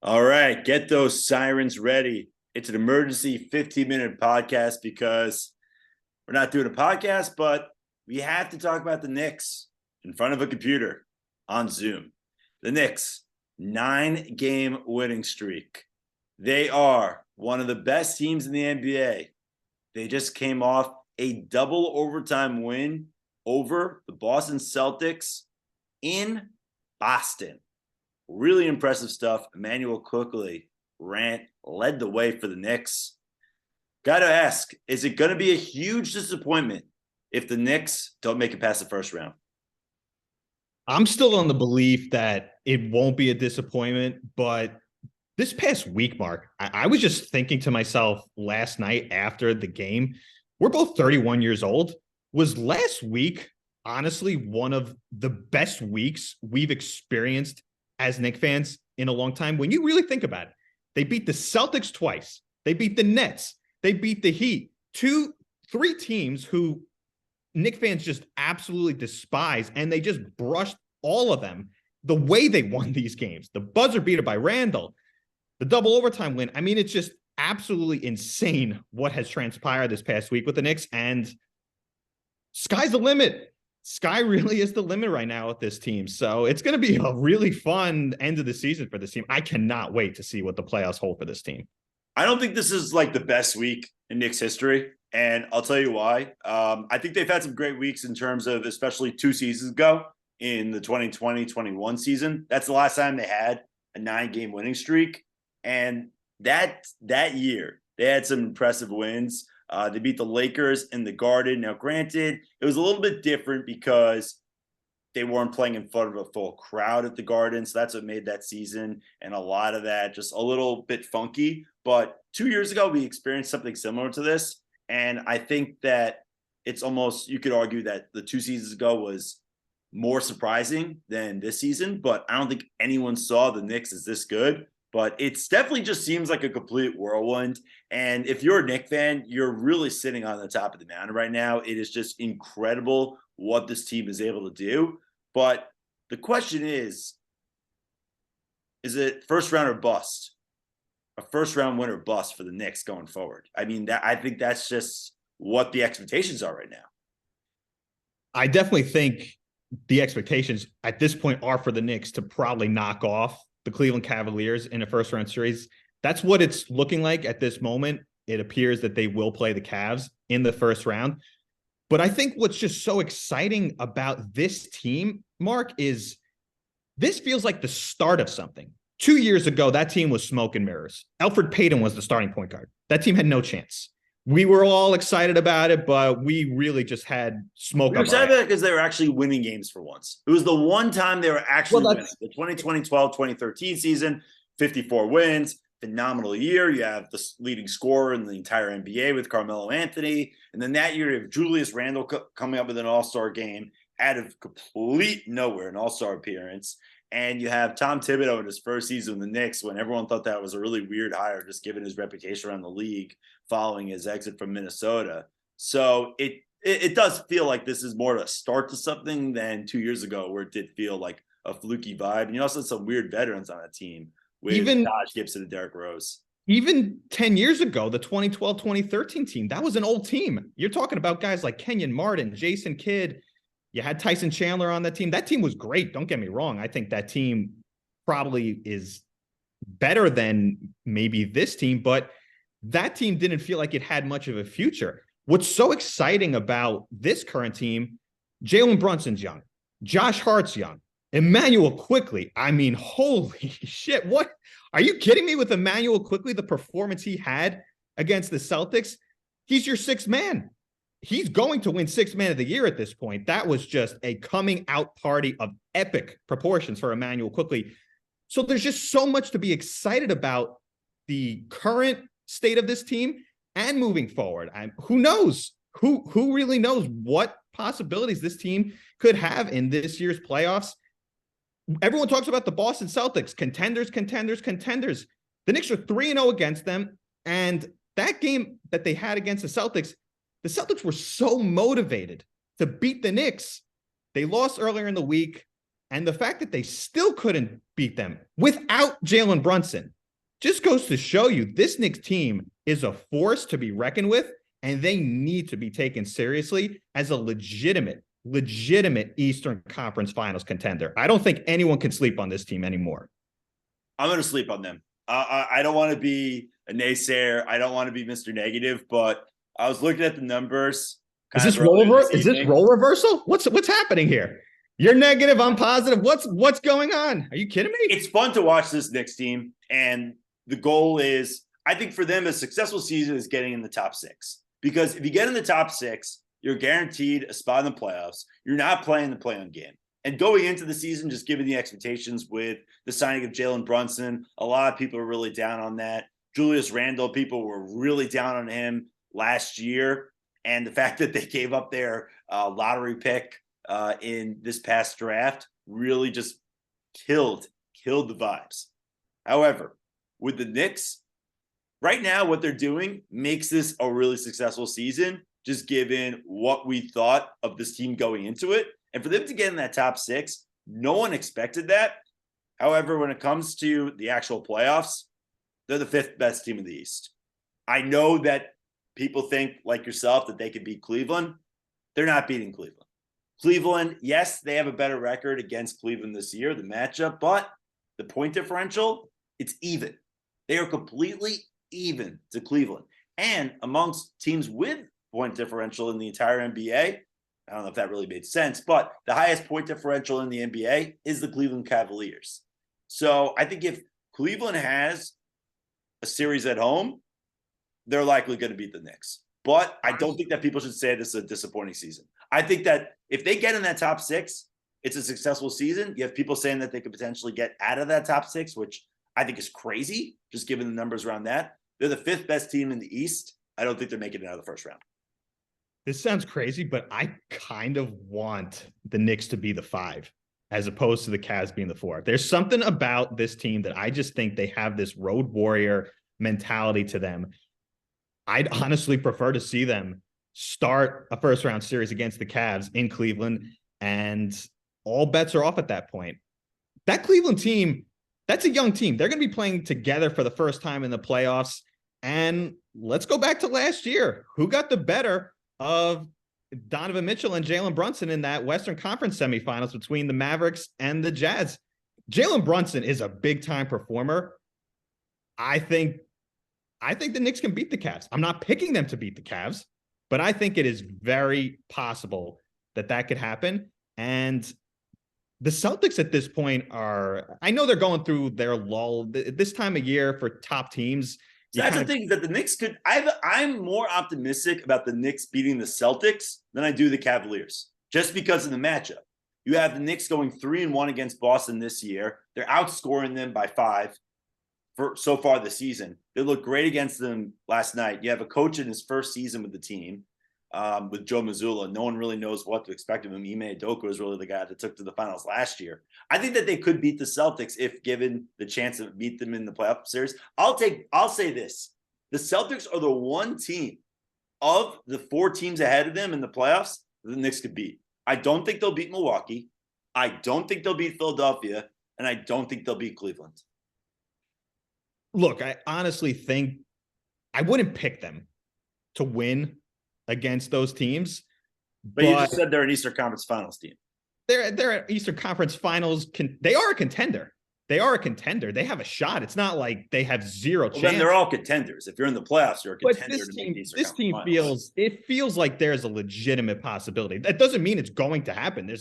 All right, get those sirens ready. It's an emergency 15-minute podcast because we're not doing a podcast, but we have to talk about the Knicks in front of a computer on Zoom. The Knicks, 9-game winning streak. They are one of the best teams in the NBA. They just came off a double overtime win over the Boston Celtics in Boston. Really impressive stuff. Immaculate quickly led the way for the Knicks. Got to ask, is it going to be a huge disappointment if the Knicks don't make it past the first round? I'm still on the belief that it won't be a disappointment, but this past week, Mark, I was just thinking to myself last night after the game, we're both 31 years old. Was last week, honestly, one of the best weeks we've experienced as Knicks fans in a long time? When you really think about it, they beat the Celtics twice. They beat the Nets. They beat the Heat. Three teams who Knicks fans just absolutely despise, and they just brushed all of them the way they won these games. The buzzer beater by Randall, the double overtime win. I mean, it's just absolutely insane what has transpired this past week with the Knicks, and sky's the limit. Sky really is the limit right now with this team. So it's going to be a really fun end of the season for this team. I cannot wait to see what the playoffs hold for this team. I don't think this is like the best week in Knicks history, and I'll tell you why. I think they've had some great weeks in terms of, especially 2 seasons ago in the 2020-21 season. That's the last time they had a 9-game winning streak, and that year they had some impressive wins. They beat the Lakers in the Garden. Now, granted, it was a little bit different because they weren't playing in front of a full crowd at the Garden, so that's what made that season and a lot of that just a little bit funky. But 2 years ago, we experienced something similar to this, and I think that it's almost, you could argue that the 2 seasons ago was more surprising than this season, but I don't think anyone saw the Knicks as this good. But it's definitely just seems like a complete whirlwind. And if you're a Knicks fan, you're really sitting on the top of the mountain right now. It is just incredible what this team is able to do. But the question is it first round or bust? A first round win or bust for the Knicks going forward? I mean, I think that's just what the expectations are right now. I definitely think the expectations at this point are for the Knicks to probably knock off the Cleveland Cavaliers in a first round series. That's what it's looking like at this moment. It appears that they will play the Cavs in the first round. But I think what's just so exciting about this team, Mark, is this feels like the start of something. 2 years ago, that team was smoke and mirrors. Elfrid Payton was the starting point guard. That team had no chance. We were all excited about it, but we really just had smoke. We were excited about it because they were actually winning games for once. It was the one time they were actually winning. The 2012-2013 season, 54 wins, phenomenal year. You have the leading scorer in the entire NBA with Carmelo Anthony. And then that year, you have Julius Randle coming up with an all-star game out of complete nowhere, an all-star appearance. And you have Tom Thibodeau in his first season with the Knicks when everyone thought that was a really weird hire, just given his reputation around the league following his exit from Minnesota. So it does feel like this is more of a start to something than 2 years ago, where it did feel like a fluky vibe. And you also had some weird veterans on that team with Josh Gibson and Derrick Rose. Even 10 years ago, the 2012-2013 team, that was an old team. You're talking about guys like Kenyon Martin, Jason Kidd. You had Tyson Chandler on that team. That team was great. Don't get me wrong. I think that team probably is better than maybe this team, but that team didn't feel like it had much of a future. What's so exciting about this current team, Jalen Brunson's young. Josh Hart's young. Immaculate Quickly. I mean, holy shit. What? Are you kidding me with Immaculate Quickly, the performance he had against the Celtics? He's your sixth man. He's going to win Sixth Man of the Year at this point. That was just a coming out party of epic proportions for Immaculate Quickly. So there's just so much to be excited about the current state of this team and moving forward. Who knows? Who really knows what possibilities this team could have in this year's playoffs? Everyone talks about the Boston Celtics, contenders. The Knicks are 3-0 against them. And that game that they had against the Celtics were so motivated to beat the Knicks. They lost earlier in the week, And the fact that they still couldn't beat them without Jalen Brunson just goes to show you this Knicks team is a force to be reckoned with, and they need to be taken seriously as a legitimate Eastern Conference Finals contender. I don't think anyone can sleep on this team anymore. I'm going to sleep on them. I don't want to be a naysayer. I don't want to be Mr. Negative, but I was looking at the numbers. Is this role reversal? What's happening here? You're negative, I'm positive. What's going on? Are you kidding me? It's fun to watch this Knicks team, and the goal is, I think for them, a successful season is getting in the top 6. Because if you get in the top 6, you're guaranteed a spot in the playoffs. You're not playing the play-in game. And going into the season, just given the expectations with the signing of Jalen Brunson, a lot of people are really down on that. Julius Randle, people were really down on him last year. And the fact that they gave up their lottery pick in this past draft really just killed the vibes. However, with the Knicks, right now what they're doing makes this a really successful season, just given what we thought of this team going into it. And for them to get in that top 6, no one expected that. However, when it comes to the actual playoffs, they're the 5th best team in the East. I know that people think, like yourself, that they could beat Cleveland. They're not beating Cleveland. Cleveland, yes, they have a better record against Cleveland this year, the matchup, but the point differential, it's even. They are completely even to Cleveland. And amongst teams with point differential in the entire NBA, I don't know if that really made sense, but the highest point differential in the NBA is the Cleveland Cavaliers. So I think if Cleveland has a series at home, they're likely going to beat the Knicks. But I don't think that people should say this is a disappointing season. I think that if they get in that top 6, it's a successful season. You have people saying that they could potentially get out of that top 6, which I think is crazy, just given the numbers around that. They're the 5th best team in the East. I don't think they're making it out of the first round. This sounds crazy, but I kind of want the Knicks to be the 5 as opposed to the Cavs being the 4. There's something about this team that I just think they have this road warrior mentality to them. I'd honestly prefer to see them start a first round series against the Cavs in Cleveland, and all bets are off at that point. That Cleveland team, that's a young team. They're going to be playing together for the first time in the playoffs. And let's go back to last year. Who got the better of Donovan Mitchell and Jalen Brunson in that Western Conference semifinals between the Mavericks and the Jazz? Jalen Brunson is a big-time performer. I think the Knicks can beat the Cavs. I'm not picking them to beat the Cavs, but I think it is very possible that could happen. And the Celtics at this point I know they're going through their lull this time of year for top teams. So that's the thing, that the Knicks could. I'm more optimistic about the Knicks beating the Celtics than I do the Cavaliers, just because of the matchup. You have the Knicks going 3-1 against Boston this year. They're outscoring them by 5 for so far this season. They look great against them last night. You have a coach in his first season with the team, with Joe Mazzulla. No one really knows what to expect of him. Ime Udoka is really the guy that took to the finals last year. I think that they could beat the Celtics if given the chance to beat them in the playoff series. I'll say this. The Celtics are the one team of the 4 teams ahead of them in the playoffs that the Knicks could beat. I don't think they'll beat Milwaukee. I don't think they'll beat Philadelphia. And I don't think they'll beat Cleveland. Look, I honestly think I wouldn't pick them to win against those teams. But you just said they're an Eastern Conference Finals team. They're an Eastern Conference Finals. They are a contender. They are a contender. They have a shot. It's not like they have zero chance. Then they're all contenders. If you're in the playoffs, you're a contender. But this team feels like there's a legitimate possibility. That doesn't mean it's going to happen.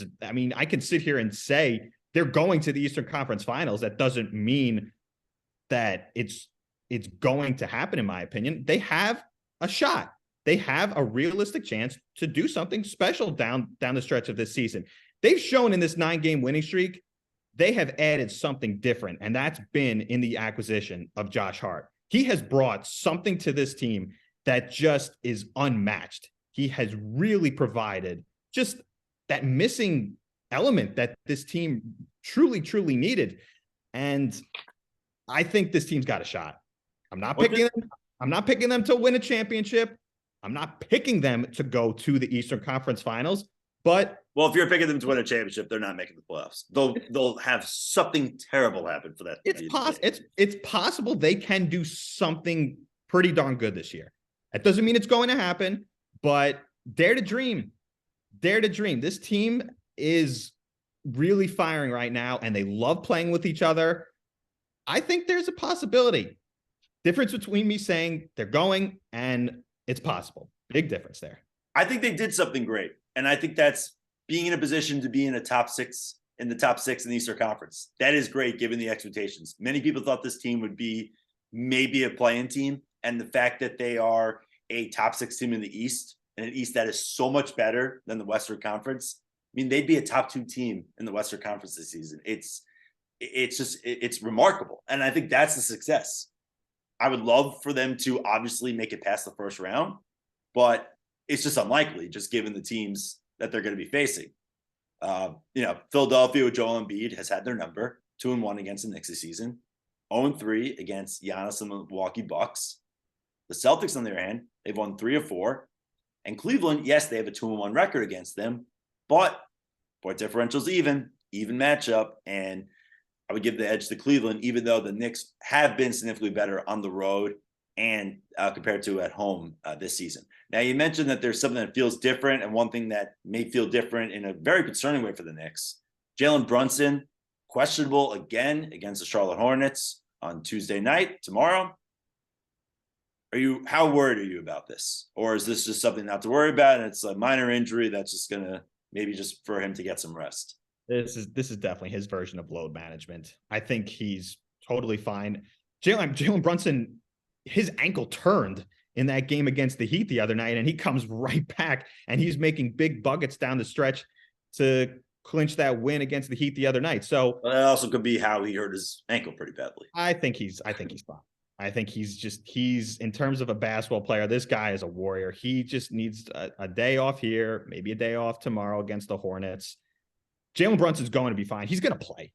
I can sit here and say they're going to the Eastern Conference Finals. That doesn't mean that it's going to happen, in my opinion. They have a shot. They have a realistic chance to do something special down the stretch of this season. They've shown in this 9-game winning streak, they have added something different, and that's been in the acquisition of Josh Hart. He has brought something to this team that just is unmatched. He has really provided just that missing element that this team truly, truly needed. And I think this team's got a shot. I'm not picking them to win a championship. I'm not picking them to go to the Eastern Conference Finals, But well, if you're picking them to win a championship, they're not making the playoffs. They'll have something terrible happen for that. It's possible they can do something pretty darn good this year. That doesn't mean it's going to happen, but dare to dream. Dare to dream. This team is really firing right now, and they love playing with each other. I think there's a possibility. Difference between me saying they're going and it's possible. Big difference there. I think they did something great. And I think that's being in a position to be in the top six in the Eastern Conference. That is great given the expectations. Many people thought this team would be maybe a play-in team. And the fact that they are a top 6 team in the East, and an East that is so much better than the Western Conference. I mean, they'd be a top 2 team in the Western Conference this season. It's remarkable. And I think that's the success. I would love for them to obviously make it past the first round, but it's just unlikely just given the teams that they're going to be facing. Philadelphia with Joel Embiid has had their number, 2-1 against the Knicks this season, 0-3 against Giannis and the Milwaukee Bucks. The Celtics, on their hand, they've won 3 of 4. And Cleveland, yes, they have a 2-1 record against them, but point differential's even matchup. And I would give the edge to Cleveland, even though the Knicks have been significantly better on the road and compared to at home this season. Now, you mentioned that there's something that feels different, and one thing that may feel different in a very concerning way for the Knicks. Jalen Brunson, questionable again against the Charlotte Hornets on Tuesday night, tomorrow. How worried are you about this? Or is this just something not to worry about, and it's a minor injury that's just going to maybe just for him to get some rest? This is definitely his version of load management. I think he's totally fine. Jalen Brunson, his ankle turned in that game against the Heat the other night, and he comes right back, and he's making big buckets down the stretch to clinch that win against the Heat the other night. So that also could be how he hurt his ankle pretty badly. I think he's fine. I think he's in terms of a basketball player, this guy is a warrior. He just needs a day off here, maybe a day off tomorrow against the Hornets. Jalen Brunson's going to be fine. He's going to play.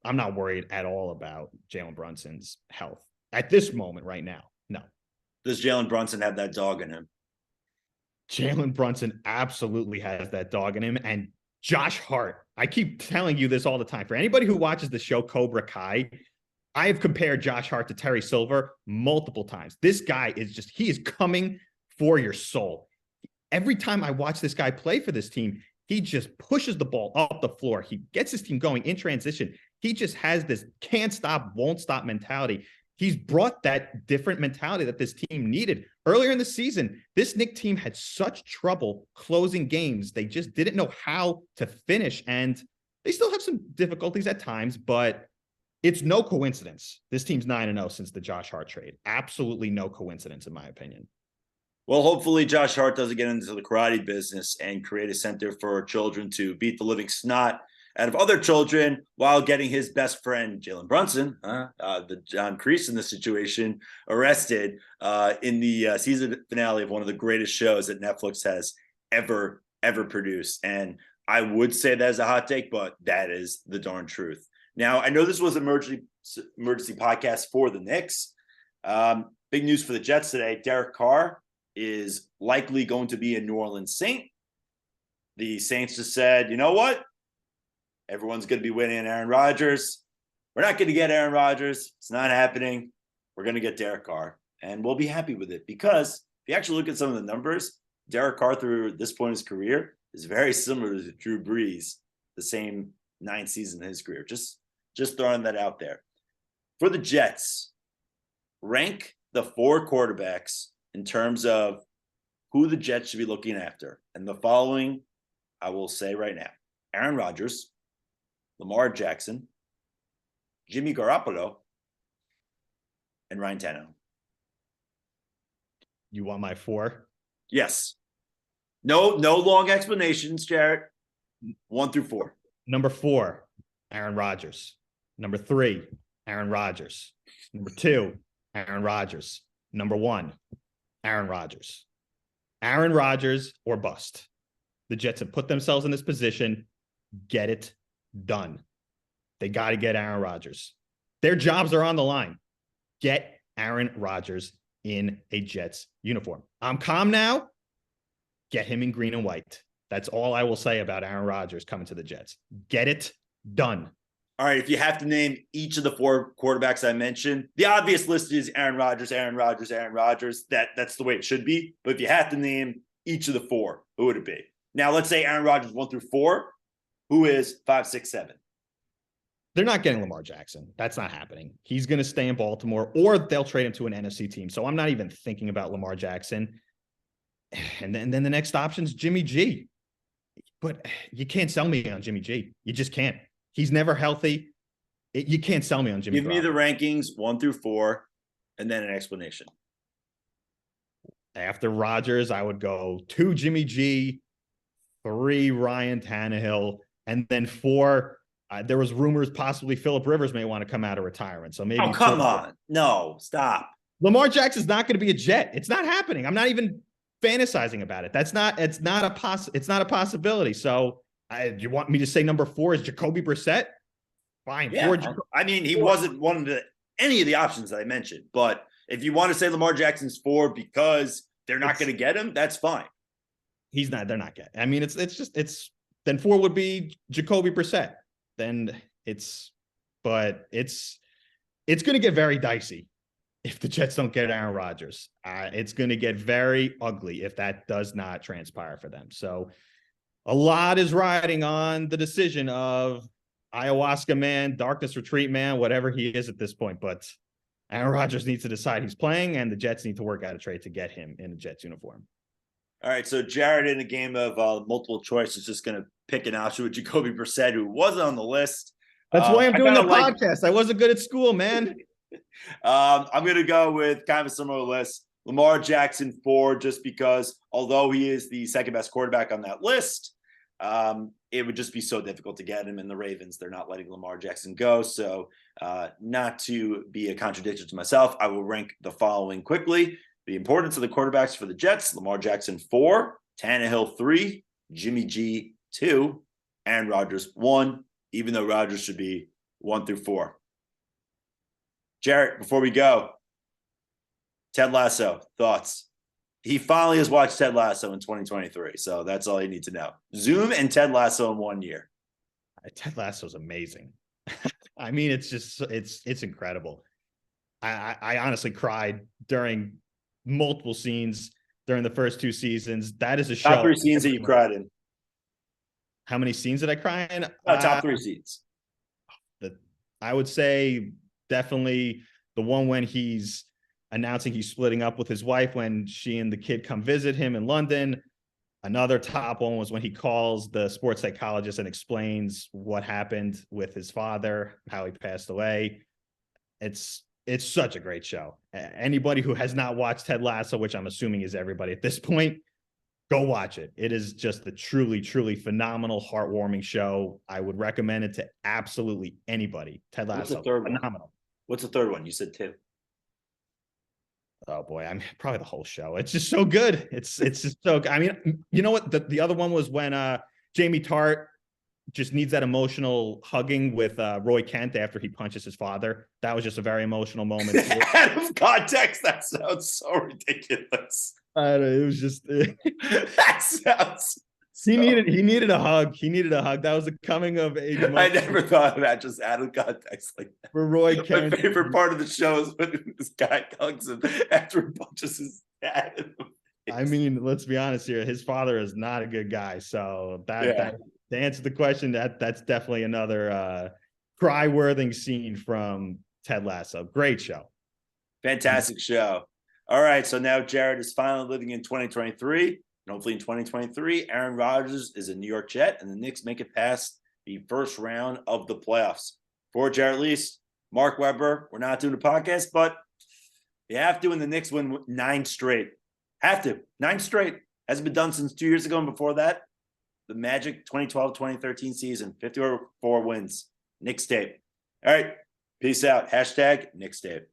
I'm not worried at all about Jalen Brunson's health at this moment right now. No. Does Jalen Brunson have that dog in him? Jalen Brunson absolutely has that dog in him. And Josh Hart, I keep telling you this all the time. For anybody who watches the show Cobra Kai, I have compared Josh Hart to Terry Silver multiple times. This guy he is coming for your soul. Every time I watch this guy play for this team, he just pushes the ball up the floor. He gets his team going in transition. He just has this can't stop, won't stop mentality. He's brought that different mentality that this team needed. Earlier in the season, this Knicks team had such trouble closing games. They just didn't know how to finish, and they still have some difficulties at times, but it's no coincidence. This team's 9-0 since the Josh Hart trade. Absolutely no coincidence, in my opinion. Well, hopefully Josh Hart doesn't get into the karate business and create a center for children to beat the living snot out of other children while getting his best friend, Jalen Brunson, the John Kreese in this situation, arrested in the season finale of one of the greatest shows that Netflix has ever produced. And I would say that is a hot take, but that is the darn truth. Now, I know this was an emergency podcast for the Knicks. Big news for the Jets today. Derek Carr is likely going to be a New Orleans Saint. The Saints just said, you know what? Everyone's going to be waiting on Aaron Rodgers. We're not going to get Aaron Rodgers. It's not happening. We're going to get Derek Carr, and we'll be happy with it because if you actually look at some of the numbers, Derek Carr through this point in his career is very similar to Drew Brees, the same 9 seasons in his career. Just throwing that out there. For the Jets, rank the 4 quarterbacks in terms of who the Jets should be looking after. And the following, I will say right now: Aaron Rodgers, Lamar Jackson, Jimmy Garoppolo, and Ryan Tannehill. You want my 4? Yes. No long explanations, Jarrett. 1 through 4. Number 4, Aaron Rodgers. Number 3, Aaron Rodgers. Number 2, Aaron Rodgers. Number 1, Aaron Rodgers. Aaron Rodgers or bust. The Jets have put themselves in this position. Get it done. They got to get Aaron Rodgers. Their jobs are on the line. Get Aaron Rodgers in a Jets uniform. I'm calm now. Get him in green and white. That's all I will say about Aaron Rodgers coming to the Jets. Get it done. All right, if you have to name each of the 4 quarterbacks I mentioned, the obvious list is Aaron Rodgers, Aaron Rodgers, Aaron Rodgers. That's the way it should be. But if you have to name each of the 4, who would it be? Now, let's say Aaron Rodgers 1 through 4. Who is 5, 6, 7? They're not getting Lamar Jackson. That's not happening. He's going to stay in Baltimore, or they'll trade him to an NFC team. So I'm not even thinking about Lamar Jackson. And then the next option is Jimmy G. But you can't sell me on Jimmy G. You just can't. He's never healthy. You can't sell me on Jimmy. Give me the rankings 1 through 4, and then an explanation. After Rodgers, I would go 2 Jimmy G, 3 Ryan Tannehill, and then 4. There was rumors possibly Phillip Rivers may want to come out of retirement. So maybe. Oh, come on. No, stop. Lamar Jackson's not going to be a Jet. It's not happening. I'm not even fantasizing about it. It's not a possibility. So you want me to say number 4 is Jacoby Brissett? Fine. Yeah. I mean, he wasn't one of any of the options that I mentioned, but if you want to say Lamar Jackson's 4 because they're not going to get him, that's fine. He's not, they're not getting. I mean, then 4 would be Jacoby Brissett. Then it's going to get very dicey if the Jets don't get Aaron Rodgers. It's going to get very ugly if that does not transpire for them. So a lot is riding on the decision of ayahuasca man, darkness retreat man, whatever he is at this point. But Aaron Rodgers needs to decide he's playing, and the Jets need to work out a trade to get him in a Jets uniform. All right, so Jared, in a game of multiple choice, is just going to pick an option with Jacoby Brissett, who wasn't on the list. That's why I'm doing the podcast. I wasn't good at school, man. I'm going to go with kind of a similar list. Lamar Jackson 4, just because although he is the second best quarterback on that list, it would just be so difficult to get him. And the Ravens, they're not letting Lamar Jackson go. So not to be a contradiction to myself, I will rank the following quickly. The importance of the quarterbacks for the Jets: Lamar Jackson 4, Tannehill 3, Jimmy G 2, Aaron Rodgers 1, even though Rodgers should be 1 through 4. Jarrett, before we go, Ted Lasso, thoughts? He finally has watched Ted Lasso in 2023, so that's all you need to know. Zoom and Ted Lasso in 1 year. Ted Lasso is amazing. I mean, it's incredible. I honestly cried during multiple scenes during the first 2 seasons. That is a show. Top 3 scenes that you cried in. How many scenes did I cry in? Top 3 scenes. I would say definitely the one when he's announcing he's splitting up with his wife when she and the kid come visit him in London. Another top one was when he calls the sports psychologist and explains what happened with his father, how he passed away. It's such a great show. Anybody who has not watched Ted Lasso, which I'm assuming is everybody at this point, go watch it. It is just a truly, truly phenomenal, heartwarming show. I would recommend it to absolutely anybody. Ted Lasso, What's the third phenomenal. One? What's the third one? You said 2. Oh boy, I mean, probably the whole show. It's just so good. It's just so good. I mean, you know what? The other one was when Jamie Tart just needs that emotional hugging with Roy Kent after he punches his father. That was just a very emotional moment. Out of context, that sounds so ridiculous. It was just that sounds. He needed a hug. He needed a hug. That was a coming of age. I never thought of that just out of context like that. For Roy Kent. My favorite part of the show is when this guy hugs him after he punches his dad. I mean, let's be honest here. His father is not a good guy. So that to answer the question, that's definitely another cry-worthy scene from Ted Lasso. Great show. Fantastic show. All right, so now Jared is finally living in 2023. And hopefully in 2023, Aaron Rodgers is a New York Jet, and the Knicks make it past the first round of the playoffs. For Jared Lease, Mark Weber, we're not doing a podcast, but you have to, and the Knicks win 9 straight. Have to. 9 straight. Hasn't been done since 2 years ago, and before that, the Magic 2012-2013 season, 54 wins. Knicks tape. All right, peace out. # Knicks tape.